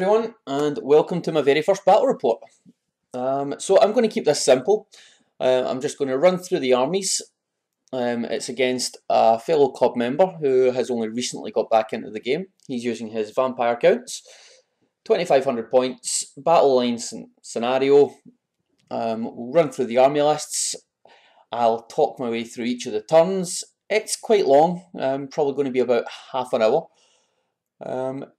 everyone, and welcome to my very first battle report. So I'm going to keep this simple. I'm just going to run through the armies. It's against a fellow club member who has only recently got back into the game. He's using his vampire counts, 2500 points, battle line scenario. We'll run through the army lists. I'll talk my way through each of the turns. It's quite long, probably going to be about half an hour.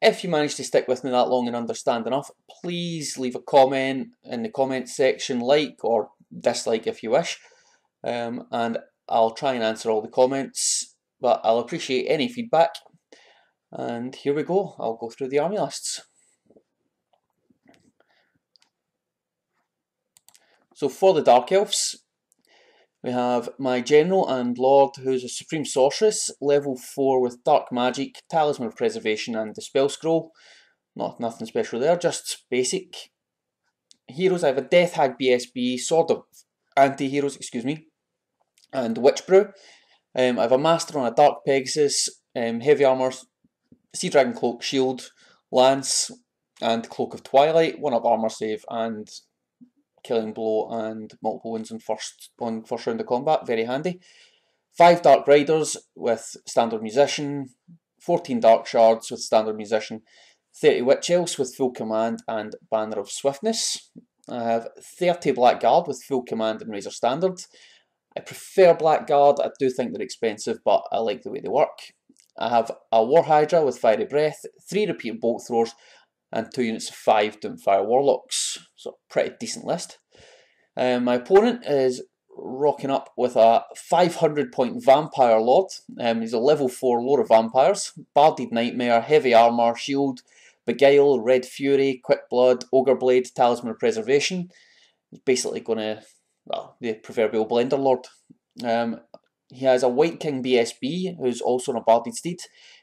If you manage to stick with me that long and understand enough, please leave a comment in the comment section, like or dislike if you wish, and I'll try and answer all the comments, but I'll appreciate any feedback. And here we go, I'll go through the army lists. So for the Dark Elves, we have my General and Lord, who's a Supreme Sorceress, level 4 with Dark Magic, Talisman of Preservation and Dispel Scroll. Nothing special there, just basic. Heroes, I have a Death Hag BSB, Sword of Anti-Heroes, and Witch Brew. I have a Master on a Dark Pegasus, Heavy Armour, Sea Dragon Cloak, Shield, Lance, and Cloak of Twilight, 1-up armour save, and Killing Blow and multiple wounds on first round of combat, very handy. 5 Dark Riders with Standard Musician, 14 Dark Shards with Standard Musician, 30 Witch Elves with full command and Banner of Swiftness. I have 30 Blackguard with full command and Razor Standard. I prefer Blackguard, I do think they're expensive, but I like the way they work. I have a War Hydra with Fiery Breath, 3 repeat Bolt Throwers, and 2 units of 5 Doomfire Warlocks. So pretty decent list. My opponent is rocking up with a 500 point Vampire Lord. He's a level 4 Lord of Vampires, Barded Nightmare, Heavy Armour, Shield, Beguile, Red Fury, Quick Blood, Ogre Blade, Talisman of Preservation. He's basically going to, well, the proverbial Blender Lord. He has a White King BSB, who's also on a Barded Steed,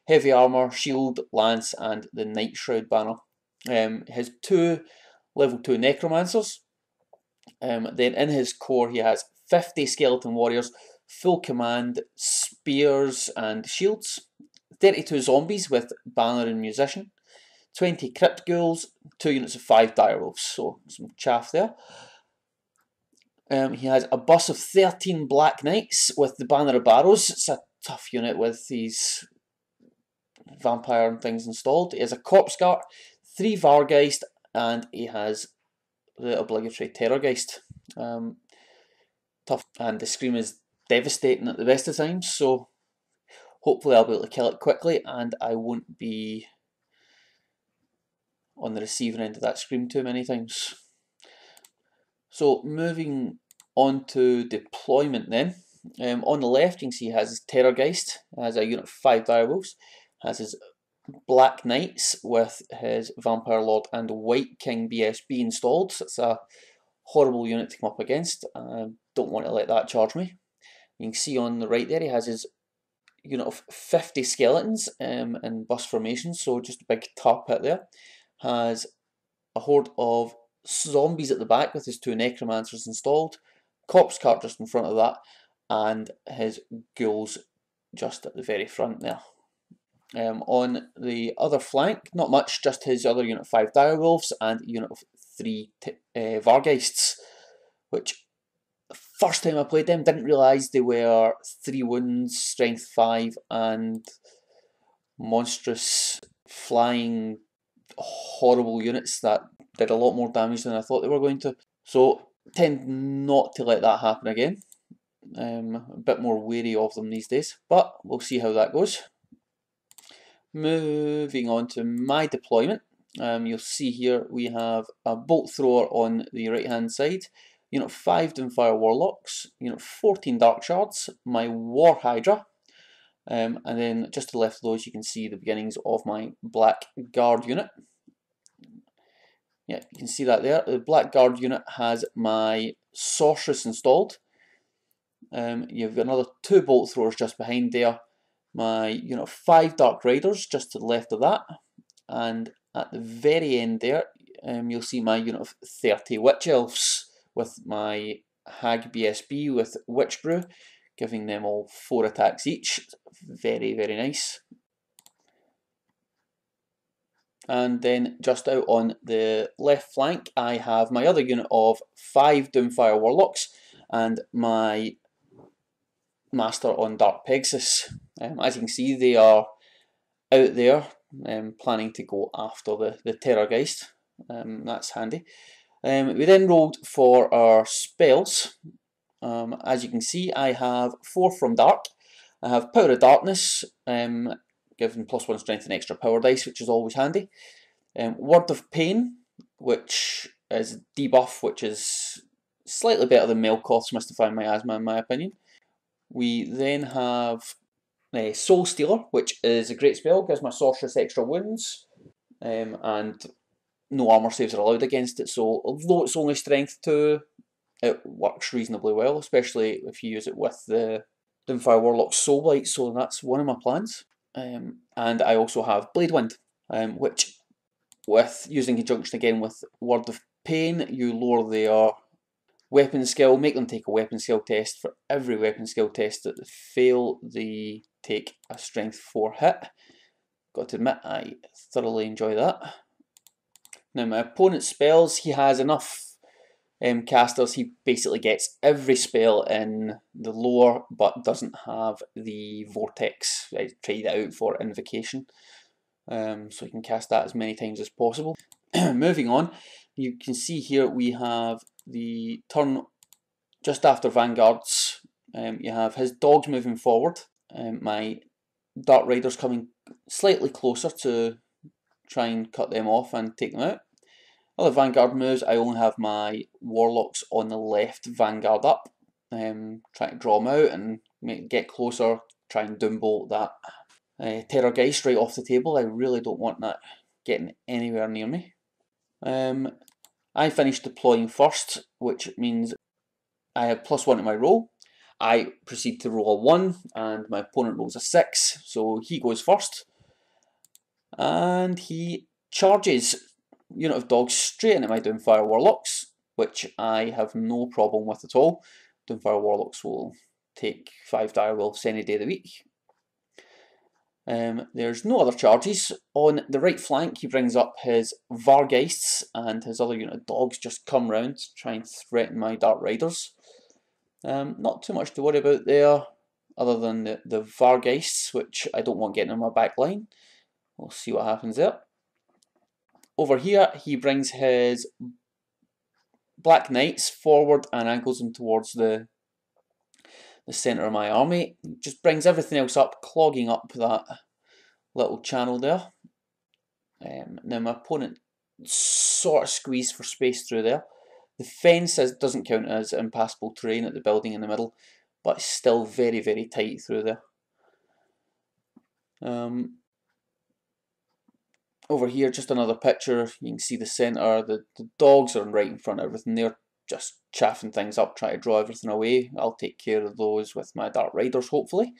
Heavy Armour, Shield, Lance, and the Night Shroud banner. His 2 level 2 Necromancers. Then in his core he has 50 Skeleton Warriors, full command, spears and shields, 32 Zombies with Banner and Musician, 20 Crypt Ghouls, 2 units of 5 Direwolves, so some chaff there. He has a bus of 13 Black Knights with the Banner of Barrows. It's a tough unit with these vampire and things installed. He has a Corpse Guard, 3 Vargeist, and he has the obligatory Terrorgeist. Tough, and the Scream is devastating at the best of times, so hopefully I'll be able to kill it quickly and I won't be on the receiving end of that Scream too many times. So moving on to deployment then. On the left you can see he has his Terrorgeist, has a unit of 5 Direwolves, has his Black Knights with his Vampire Lord and White King BSB installed. So it's a horrible unit to come up against. I don't want to let that charge me. You can see on the right there he has his unit of 50 skeletons in bus formation, so just a big tar pit there. Has a horde of zombies at the back with his 2 necromancers installed, corpse cart just in front of that, and his ghouls just at the very front there. On the other flank, not much, just his other unit of 5 Direwolves and a unit of 3 Vargeists, which the first time I played them didn't realise they were 3 wounds, strength 5 and monstrous flying horrible units that did a lot more damage than I thought they were going to. So tend not to let that happen again. A bit more wary of them these days, but we'll see how that goes. Moving on to my deployment, you'll see here we have a Bolt Thrower on the right hand side, unit 5 Doomfire Warlocks, unit 14 Dark Shards, my War Hydra, and then just to the left of those you can see the beginnings of my Blackguard unit. Yeah, you can see that there. The Blackguard unit has my Sorceress installed. You've got another 2 Bolt Throwers just behind there, my unit of 5 Dark Riders just to the left of that, and at the very end there you'll see my unit of 30 Witch Elves with my Hag BSB with Witch Brew, giving them all 4 attacks each. Very, very nice. And then just out on the left flank, I have my other unit of 5 Doomfire Warlocks and my Master on Dark Pegasus. As you can see, they are out there planning to go after the Terrorgeist. That's handy. We then rolled for our spells. As you can see, I have 4 from Dark. I have Power of Darkness, giving +1 strength and extra power dice, which is always handy. Word of Pain, which is debuff, which is slightly better than Melkoth's Mystifying Miasma in my opinion. We then have Soul Stealer, which is a great spell, gives my sorceress extra wounds, and no armour saves are allowed against it, so although it's only strength 2, it works reasonably well, especially if you use it with the Doomfire Warlock Soul Blight, so that's one of my plans. And I also have Blade Wind, which, with using conjunction again with Word of Pain, you lower their weapon skill, make them take a weapon skill test. For every weapon skill test that they fail, they take a strength 4 hit. Got to admit, I thoroughly enjoy that. Now my opponent's spells, he has enough casters, he basically gets every spell in the lore but doesn't have the Vortex. I tried it out for Invocation, so you can cast that as many times as possible. Moving on, you can see here we have the turn just after Vanguards. You have his dogs moving forward, my Dark Riders coming slightly closer to try and cut them off and take them out. Other Vanguard moves, I only have my Warlocks on the left Vanguard up, trying to draw them out and get closer, try and Doombolt that Terrorgeist right off the table. I really don't want that getting anywhere near me. I finished deploying first, which means I have +1 to my roll. I proceed to roll a 1 and my opponent rolls a 6, so he goes first. And he charges unit of dogs straight into my Doomfire Warlocks, which I have no problem with at all. Doomfire Warlocks will take 5 direwolves any day of the week. There's no other charges. On the right flank, he brings up his Vargheists, and his other unit of dogs just come round to try and threaten my Dark Riders. Not too much to worry about there, other than the Vargheists, which I don't want getting in my back line. We'll see what happens there. Over here, he brings his Black Knights forward and angles them towards the centre of my army. Just brings everything else up, clogging up that little channel there. Now my opponent sort of squeezed for space through there. The fence doesn't count as impassable terrain at the building in the middle, but it's still very, very tight through there. Over here, just another picture. You can see the centre. The dogs are right in front of everything. They're just chaffing things up, trying to draw everything away. I'll take care of those with my Dark Riders, hopefully.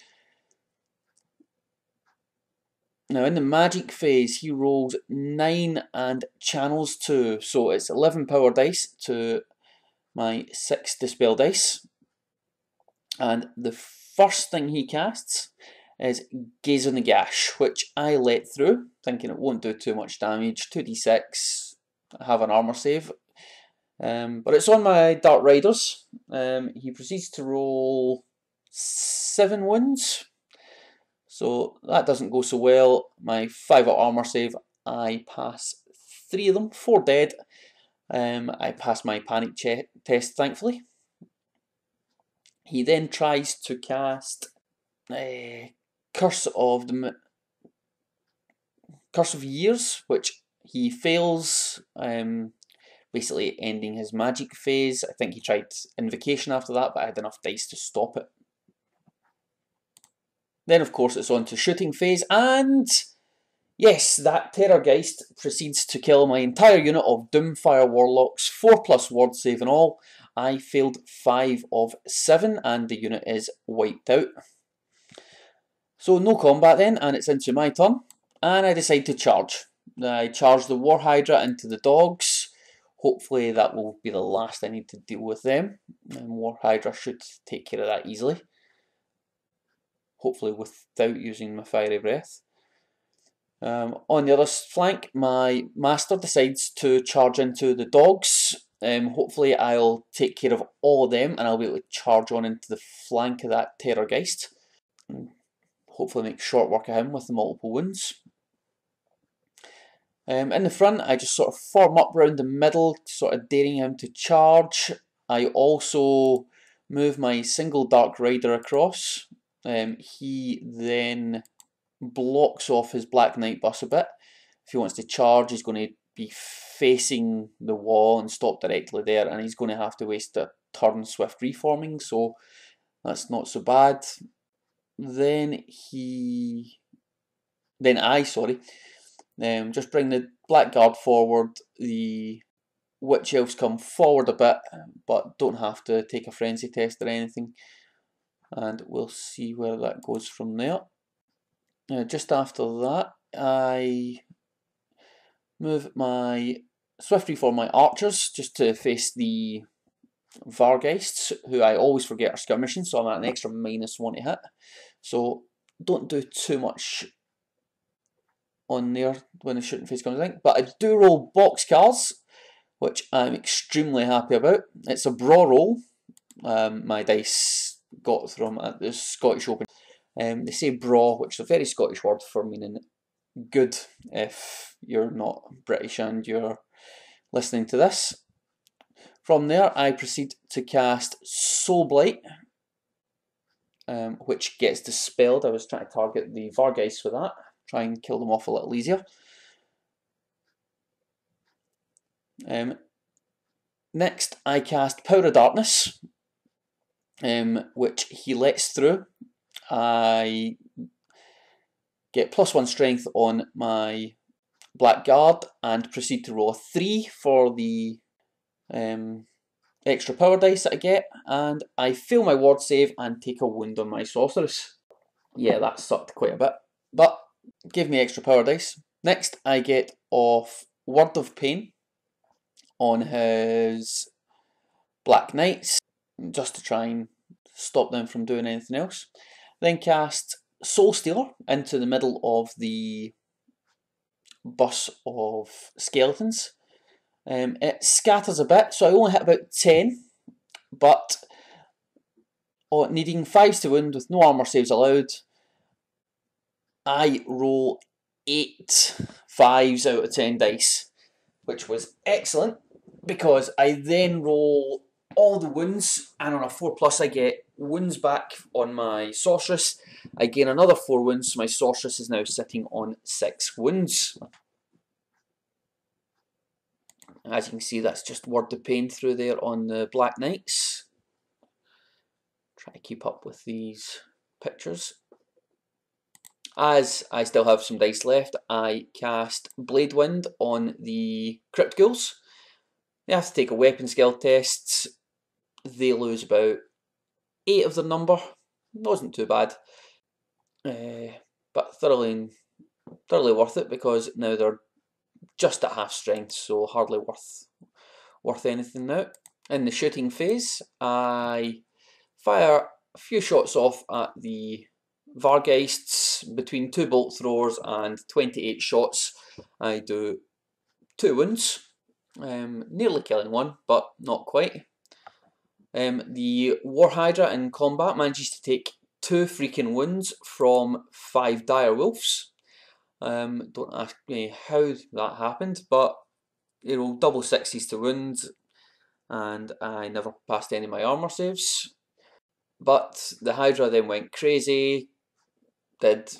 Now in the magic phase, he rolls 9 and channels 2. So it's 11 power dice to my 6 dispel dice. And the first thing he casts is Gaze on the Gash, which I let through, thinking it won't do too much damage. 2d6, have an armour save. But it's on my Dark Riders. He proceeds to roll 7 wounds. So that doesn't go so well. My 5 armour save, I pass 3 of them, 4 dead. I pass my panic test, thankfully. He then tries to cast Curse of Years, which he fails, basically ending his magic phase. I think he tried Invocation after that, but I had enough dice to stop it. Then of course it's on to shooting phase, and yes, that Terrorgeist proceeds to kill my entire unit of Doomfire Warlocks, 4+ ward save and all. I failed 5 of 7 and the unit is wiped out. So no combat then, and it's into my turn, and I decide to charge. I charge the War Hydra into the dogs. Hopefully that will be the last I need to deal with them, and War Hydra should take care of that easily. Hopefully without using my Fiery Breath. On the other flank, my master decides to charge into the dogs. Hopefully I'll take care of all of them and I'll be able to charge on into the flank of that Terrorgeist. Hopefully make short work of him with the multiple wounds. In the front, I just sort of form up round the middle, sort of daring him to charge. I also move my single Dark Rider across. He then blocks off his Black Knight bus a bit. If he wants to charge, he's going to be facing the wall and stop directly there, and he's going to have to waste a turn swift reforming, so that's not so bad. Then I just bring the Black Guard forward. The Witch Elves come forward a bit, but don't have to take a frenzy test or anything, and we'll see where that goes from there. Just after that, I move my swift reform my archers just to face the Vargheists, who I always forget are skirmishing, so I'm at an extra -1 to hit. So don't do too much on there when the shooting phase comes in. But I do roll boxcars, which I'm extremely happy about. It's a braw roll. My dice got from at the Scottish Open. They say braw, which is a very Scottish word for meaning good if you're not British and you're listening to this. From there, I proceed to cast Soul Blight, which gets dispelled. I was trying to target the Vargheists with that, try and kill them off a little easier. Next, I cast Power of Darkness, which he lets through. I get +1 strength on my Black Guard and proceed to roll a 3 for the extra power dice that I get, and I fail my ward save and take a wound on my sorceress. Yeah, that sucked quite a bit, but give me extra power dice. Next, I get off Word of Pain on his Black Knights, just to try and stop them from doing anything else. Then cast Soul Stealer into the middle of the bus of skeletons. It scatters a bit, so I only hit about 10, but needing 5s to wound with no armour saves allowed, I roll 8 5s out of 10 dice, which was excellent, because I then roll all the wounds, and on a 4+, I get wounds back on my sorceress. I gain another 4 wounds, so my sorceress is now sitting on 6 wounds. As you can see, that's just Word of Pain through there on the Black Knights. Try to keep up with these pictures. As I still have some dice left, I cast Blade Wind on the Crypt Ghouls. They have to take a weapon skill test. They lose about 8 of their number. Wasn't too bad, but thoroughly worth it, because now they're just at half strength, so hardly worth anything now. In the shooting phase, I fire a few shots off at the Vargheists between 2 bolt throwers, and 28 shots. I do 2 wounds, nearly killing one, but not quite. The War Hydra in combat manages to take 2 freaking wounds from 5 dire wolves. Don't ask me how that happened, but double 60s to wound, and I never passed any of my armour saves. But the Hydra then went crazy, did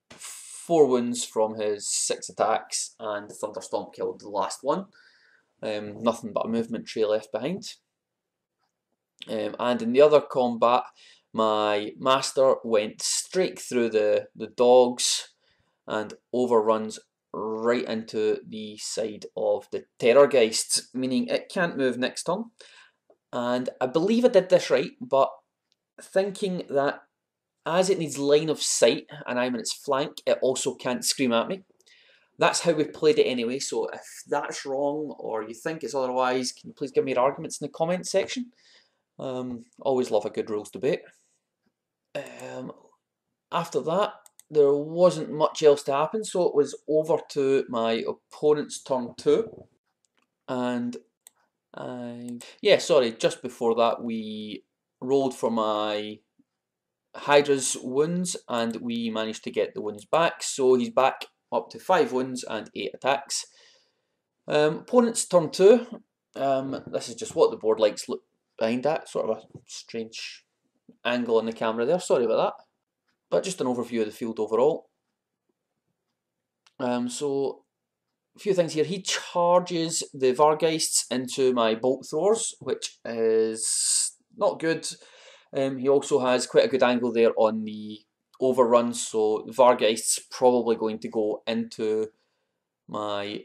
4 wounds from his 6 attacks, and the Thunderstorm killed the last one. Nothing but a movement tree left behind. And in the other combat, my master went straight through the dogs and overruns right into the side of the Terrorgeist, meaning it can't move next turn. And I believe I did this right, but thinking that as it needs line of sight and I'm in its flank, it also can't scream at me. That's how we played it anyway, so if that's wrong or you think it's otherwise, can you please give me your arguments in the comments section? Always love a good rules debate. After that, there wasn't much else to happen, so it was over to my opponent's turn 2. And just before that we rolled for my Hydra's wounds and we managed to get the wounds back, so he's back up to 5 wounds and 8 attacks. Opponent's turn 2. This is just what the board likes look behind that, sort of a strange angle on the camera there, sorry about that. But just an overview of the field overall. So a few things here. He charges the Vargeists into my bolt throwers, which is not good. He also has quite a good angle there on the overrun, so the Vargeist's probably going to go into my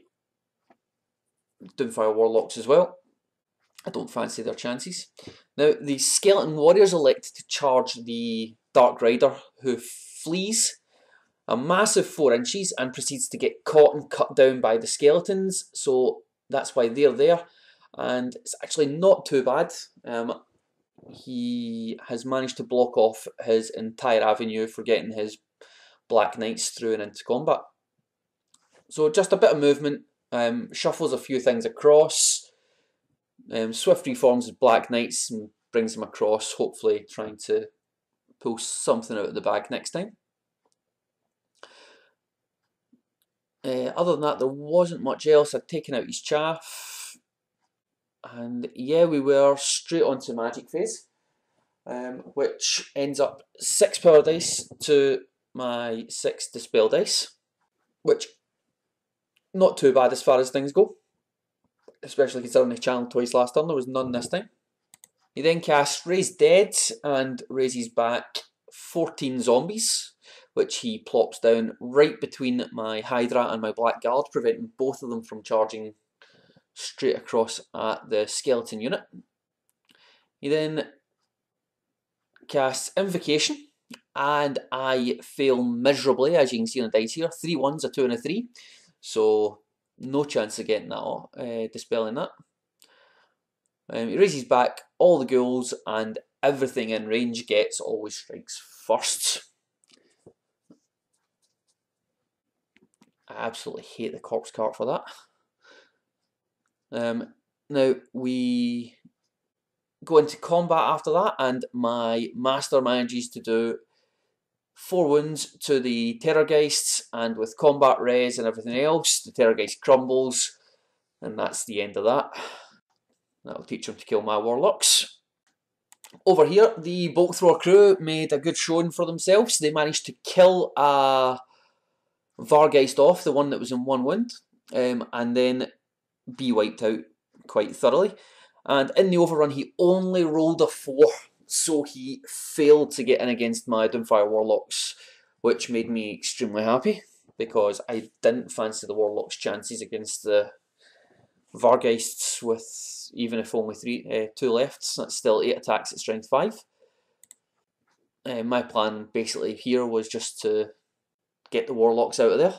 Doomfire Warlocks as well. I don't fancy their chances. Now, the Skeleton Warriors elect to charge the Dark Rider, who flees a massive 4 inches and proceeds to get caught and cut down by the skeletons, so that's why they're there. And it's actually not too bad. He has managed to block off his entire avenue for getting his Black Knights through and into combat. So just a bit of movement, shuffles a few things across, swift reforms his Black Knights and brings them across, hopefully trying to pull something out of the bag next time. Other than that, there wasn't much else. I'd taken out his chaff, and yeah, we were straight onto magic phase, which ends up 6 power dice to my 6 dispel dice, which not too bad as far as things go, especially considering he channeled twice last turn. There was none this time. He then casts Raise Dead and raises back 14 zombies, which he plops down right between my Hydra and my Blackguard, preventing both of them from charging straight across at the skeleton unit. He then casts Invocation, and I fail miserably, as you can see on the dice here. 3 1s, a 2 and a 3, so no chance of getting that, dispelling that. He raises back all the ghouls, and everything in range gets always strikes first. I absolutely hate the corpse cart for that. Now we go into combat after that, and my master manages to do 4 wounds to the Terrorgeists, and with combat res and everything else, the Terrorgeist crumbles, and that's the end of that. That'll teach him to kill my Warlocks. Over here, the Bolt Thrower crew made a good showing for themselves. They managed to kill a Vargeist off, the one that was in 1 wound, and then be wiped out quite thoroughly. And in the overrun, he only rolled a 4, so he failed to get in against my Doomfire Warlocks, which made me extremely happy, because I didn't fancy the Warlocks' chances against the Vargeists with, even if only 2 left, that's still 8 attacks at strength 5. My plan basically here was just to get the Warlocks out of there.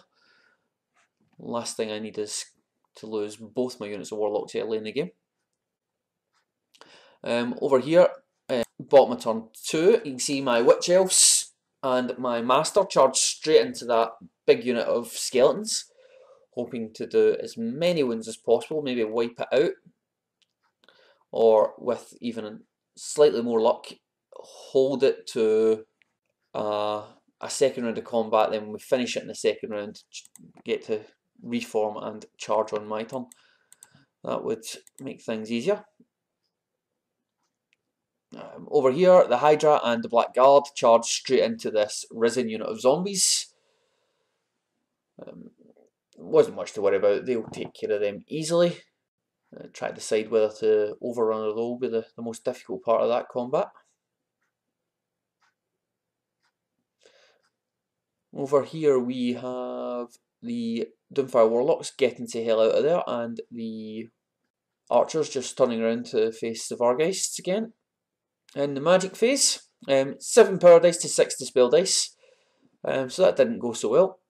Last thing I need is to lose both my units of Warlocks early in the game. Over here, bottom of turn 2, you can see my Witch Elves and my Master charge straight into that big unit of skeletons, hoping to do as many wounds as possible, maybe wipe it out, or with even slightly more luck, hold it to a second round of combat. Then when we finish it in the second round, get to reform and charge on my turn. That would make things easier. Over here, the Hydra and the Blackguard charge straight into this risen unit of zombies. Wasn't much to worry about, they'll take care of them easily. Try to decide whether to overrun or low will be the most difficult part of that combat. Over here we have the Doomfire Warlocks getting to hell out of there, and the Archers just turning around to face the Vargeists again. In the magic phase, 7 power dice to 6 dispel dice, so that didn't go so well.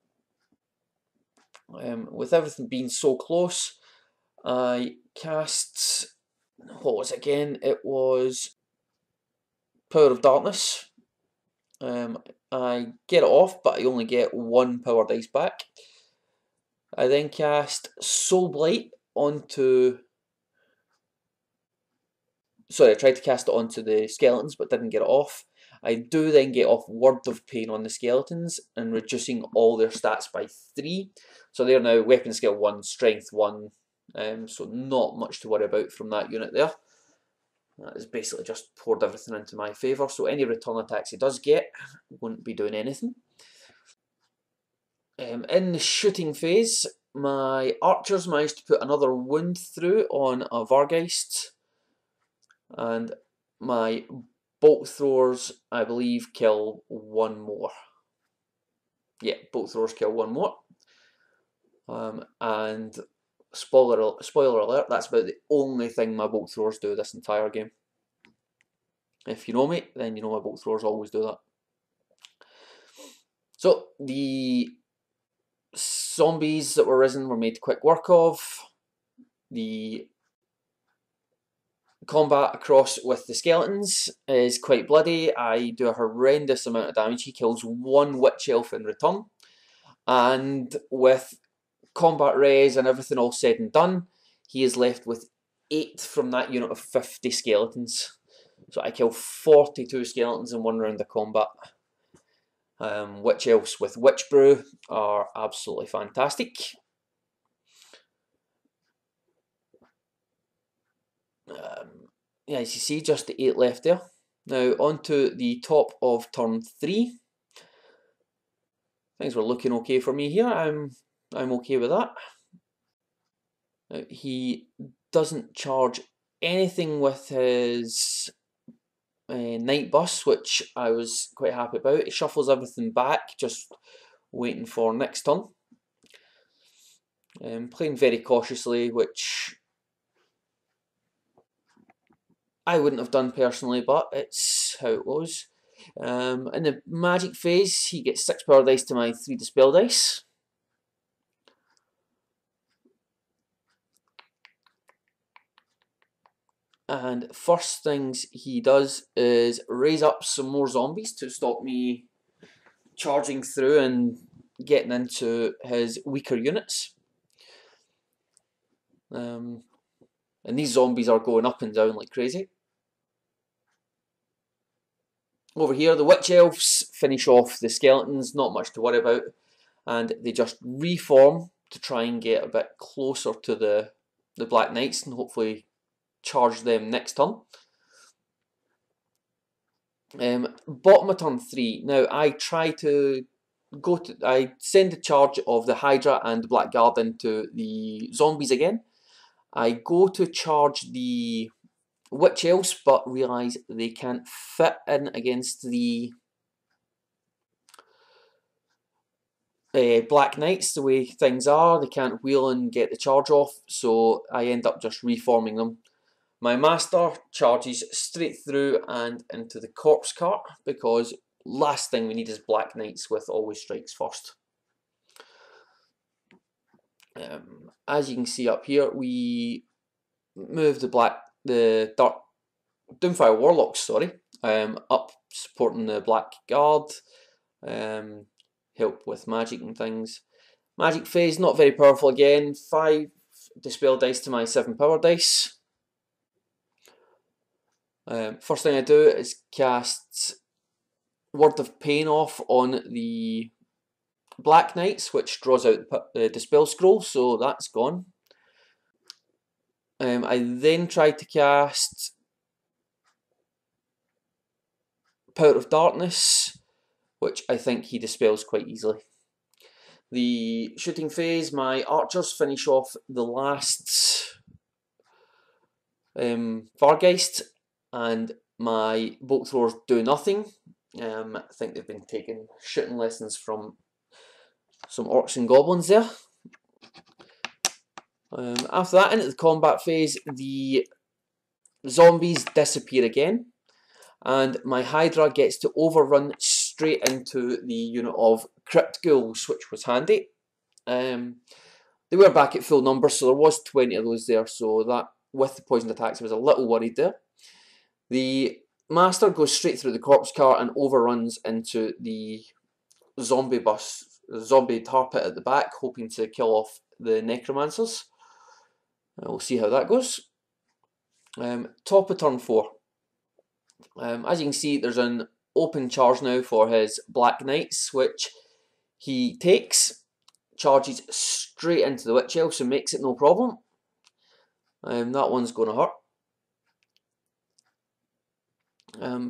With everything being so close, I cast, what was it again? It was Power of Darkness, I get it off, but I only get 1 power dice back. I then cast Soul Blight onto... Sorry, I tried to cast it onto the skeletons, but didn't get it off. I do then get off Word of Pain on the skeletons, and reducing all their stats by 3. So they're now Weapon Skill 1, Strength 1, so not much to worry about from that unit there. That is basically just poured everything into my favour, so any return attacks he does get won't be doing anything. In the shooting phase, my archers managed to put another wound through on a Vargeist, and my bolt throwers, I believe, kill 1 more. Yeah, bolt throwers kill 1 more. And spoiler alert, that's about the only thing my bolt throwers do this entire game. If you know me, then you know my bolt throwers always do that. So, the zombies that were risen were made quick work of. The combat across with the skeletons is quite bloody. I do a horrendous amount of damage. He kills 1 witch elf in return. And with combat res and everything all said and done, he is left with 8 from that unit of 50 skeletons. So I kill 42 skeletons in 1 round of combat. Witch elves with Witch Brew are absolutely fantastic. Yeah, as you see, just the 8 left there. Now on to the top of turn 3. Things were looking okay for me here. I'm okay with that. Now, he doesn't charge anything with his night bus, which I was quite happy about. He shuffles everything back, just waiting for next turn. Playing very cautiously, which I wouldn't have done personally, but it's how it goes. In the magic phase, he gets 6 power dice to my 3 dispel dice. And first things he does is raise up some more zombies to stop me charging through and getting into his weaker units. And these zombies are going up and down like crazy. Over here, the Witch Elves finish off the skeletons, not much to worry about, and they just reform to try and get a bit closer to the Black Knights and hopefully charge them next turn. Bottom of turn 3. Now I try to I send the charge of the Hydra and the Blackguard into the zombies again. I go to charge the Witch Elves, but realise they can't fit in against the Black Knights the way things are. They can't wheel and get the charge off, so I end up just reforming them. My Master charges straight through and into the Corpse Cart, because last thing we need is Black Knights with always strikes first. As you can see up here, we move the Dark Doomfire Warlocks, up supporting the Blackguard, help with magic and things. Magic phase, not very powerful again. 5 dispel dice to my 7 power dice. First thing I do is cast Word of Pain off on the Black Knights, which draws out the Dispel Scroll, so that's gone. I then tried to cast Power of Darkness, which I think he dispels quite easily. The shooting phase, my archers finish off the last Vargeist, and my bolt throwers do nothing. I think they've been taking shooting lessons from some orcs and goblins there. After that, into the combat phase, the zombies disappear again, and my Hydra gets to overrun straight into the unit of Crypt Ghouls, which was handy. They were back at full numbers, so there was 20 of those there, so that, with the poisoned attacks, I was a little worried there. The Master goes straight through the corpse cart and overruns into the zombie tar pit at the back, hoping to kill off the necromancers. We'll see how that goes. Top of turn 4. As you can see, there's an open charge now for his Black Knights, which he takes, charges straight into the Witch Elf, so makes it no problem. That one's going to hurt.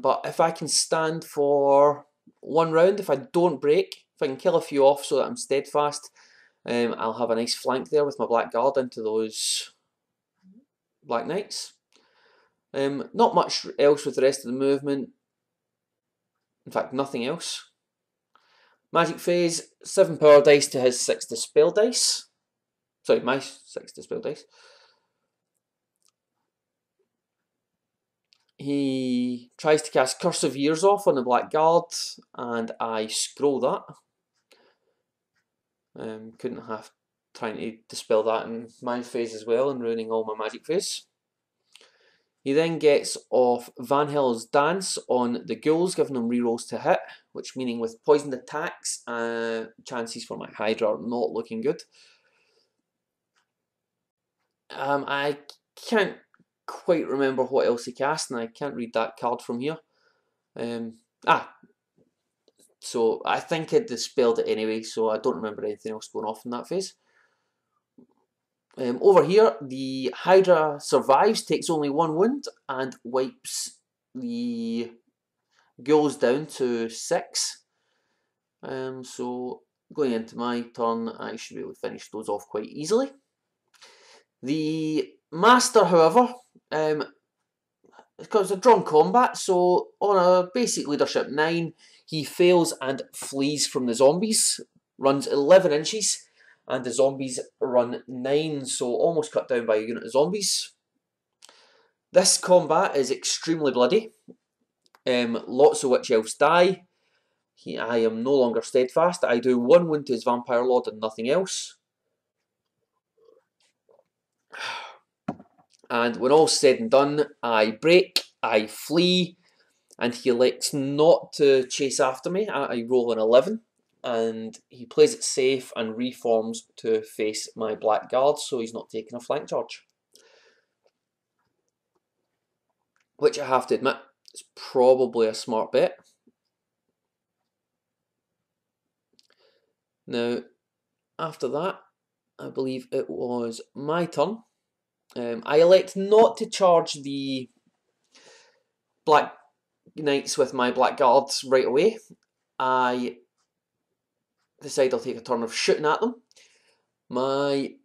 But if I can stand for 1 round, if I don't break, if I can kill a few off so that I'm steadfast, I'll have a nice flank there with my Black Guard into those Black Knights. Not much else with the rest of the movement. In fact, nothing else. Magic phase, 7 power dice to his 6 dispel dice. Sorry, my 6 dispel dice. He tries to cast Curse of Years off on the Black Guard, and I scroll that. Couldn't have trying to dispel that in my phase as well and ruining all my magic phase. He then gets off Van Hell's Dance on the ghouls, giving them rerolls to hit, which meaning with poisoned attacks, chances for my Hydra are not looking good. I can't quite remember what else he cast, and I can't read that card from here. So I think it dispelled it anyway, so I don't remember anything else going off in that phase. Over here, the Hydra survives, takes only 1 wound, and wipes the ghouls down to 6. So going into my turn, I should be able to finish those off quite easily. The Master, however, because of drawn combat, so on a basic leadership 9, he fails and flees from the zombies, runs 11 inches, and the zombies run 9, so almost cut down by a unit of zombies. This combat is extremely bloody. Lots of Witch Elves die. I am no longer steadfast. I do 1 wound to his Vampire Lord and nothing else. And when all's said and done, I break, I flee, and he elects not to chase after me. I roll an 11, and he plays it safe and reforms to face my Black Guard, so he's not taking a flank charge. Which I have to admit, is probably a smart bet. Now, after that, I believe it was my turn. I elect not to charge the Black Knights with my Black Guards right away. I decide I'll take a turn of shooting at them. I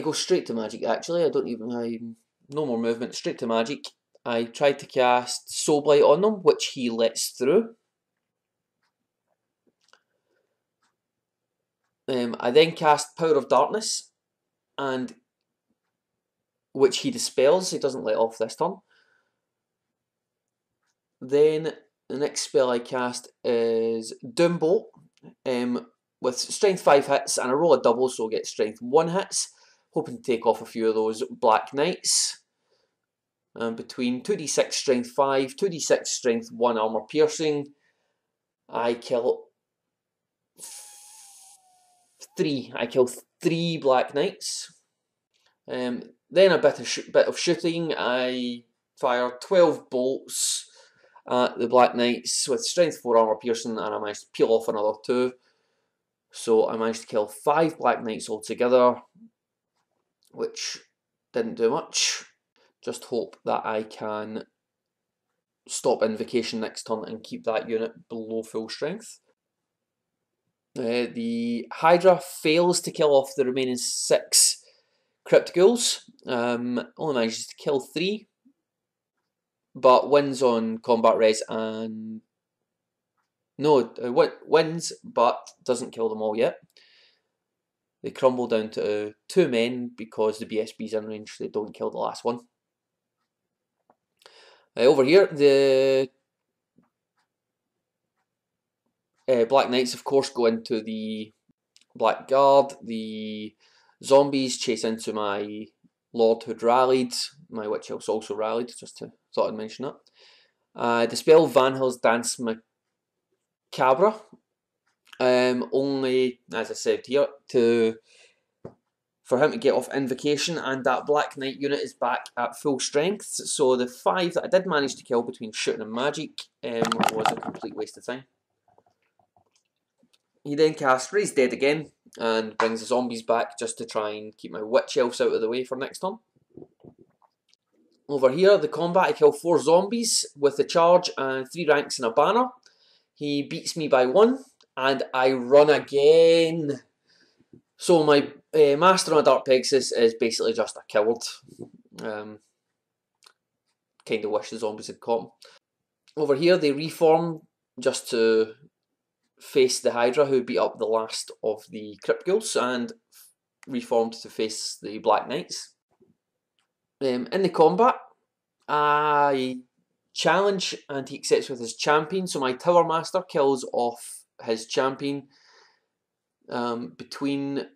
go straight to magic, actually. No more movement, straight to magic. I tried to cast Soul Blight on them, which he lets through. I then cast Power of Darkness, and which he dispels. He doesn't let off this turn. Then the next spell I cast is Doombolt, with Strength 5 hits, and I roll a double, so I get Strength 1 hits, hoping to take off a few of those Black Knights. Between 2d6 Strength 5, 2d6 Strength 1 Armor Piercing, I kill 3. I kill 3 Black Knights. Then a bit of shooting. I fire 12 bolts at the Black Knights with Strength 4 Armor Piercing, and I managed to peel off another 2. So I managed to kill 5 Black Knights altogether, which didn't do much. Just hope that I can stop Invocation next turn and keep that unit below full strength. The Hydra fails to kill off the remaining 6 Crypt Ghouls. Only manages to kill 3, but wins on combat res and wins, but doesn't kill them all yet. They crumble down to 2 men because the BSB's in range. They don't kill the last one. Over here, the Black Knights, of course, go into the Black Guard. The zombies chase into my Lord who'd rallied. My Witch Elves also rallied, thought I'd mention that. Dispel Van Hill's Dance Macabre. Only, as I said here, for him to get off Invocation, and that Black Knight unit is back at full strength. So the 5 that I did manage to kill between shooting and magic was a complete waste of time. He then casts Raise Dead again and brings the zombies back just to try and keep my Witch Elves out of the way for next turn. Over here, the combat, I kill 4 zombies with a charge and 3 ranks and a banner. He beats me by 1, and I run again. So my Master on a Dark Pegasus is basically just a coward. Kind of wish the zombies had caught him. Over here, they reform just to face the Hydra, who beat up the last of the Crypt Ghouls, and reformed to face the Black Knights. In the combat, I challenge and he accepts with his champion, so my Tower Master kills off his champion between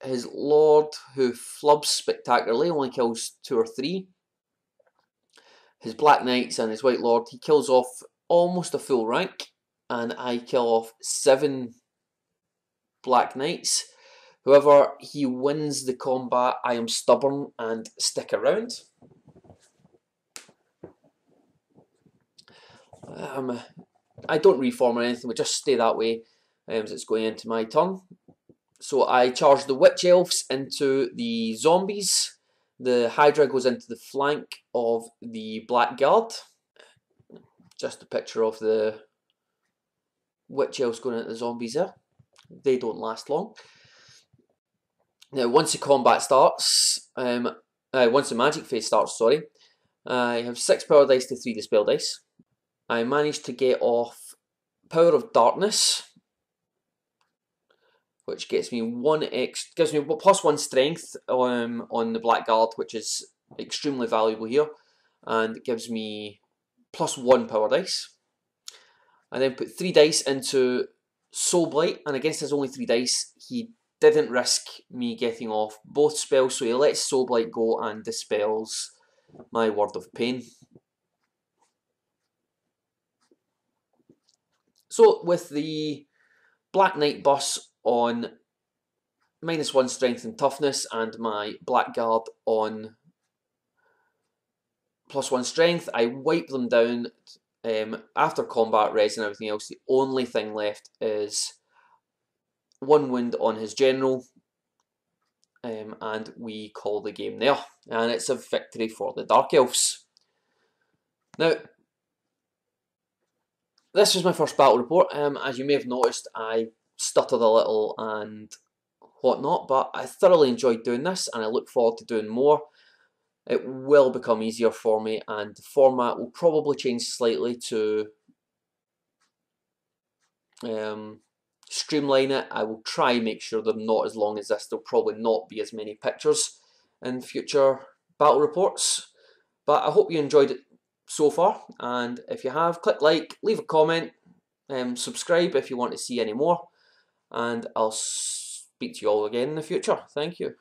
his Lord, who flubs spectacularly, only kills 2 or 3. His Black Knights and his White Lord, he kills off almost a full rank, and I kill off 7 Black Knights. However, he wins the combat. I am stubborn and stick around. I don't reform or anything, we just stay that way as it's going into my turn. So I charge the Witch Elves into the zombies. The Hydra goes into the flank of the Blackguard. Just a picture of the Witch Elves going into the zombies there. They don't last long. Now, once the combat starts, once the magic phase starts, sorry, I have 6 power dice to 3 dispel dice. I managed to get off Power of Darkness, which gets me gives me +1 strength on the Blackguard, which is extremely valuable here, and it gives me +1 power dice. I then put 3 dice into Soul Blight, and against his only 3 dice, he didn't risk me getting off both spells, so he lets Soul Blight go and dispels my Word of Pain. So with the Black Knight bus on -1 strength and toughness, and my Blackguard on +1 strength, I wipe them down. After combat, res and everything else, the only thing left is 1 wound on his general, and we call the game there. And it's a victory for the Dark Elves. Now, this was my first battle report. As you may have noticed, I stuttered a little and whatnot, but I thoroughly enjoyed doing this, and I look forward to doing more. It will become easier for me, and the format will probably change slightly to streamline it. I will try and make sure they're not as long as this. There'll probably not be as many pictures in future battle reports, but I hope you enjoyed it so far, and if you have, click like, leave a comment, subscribe if you want to see any more, and I'll speak to you all again in the future. Thank you.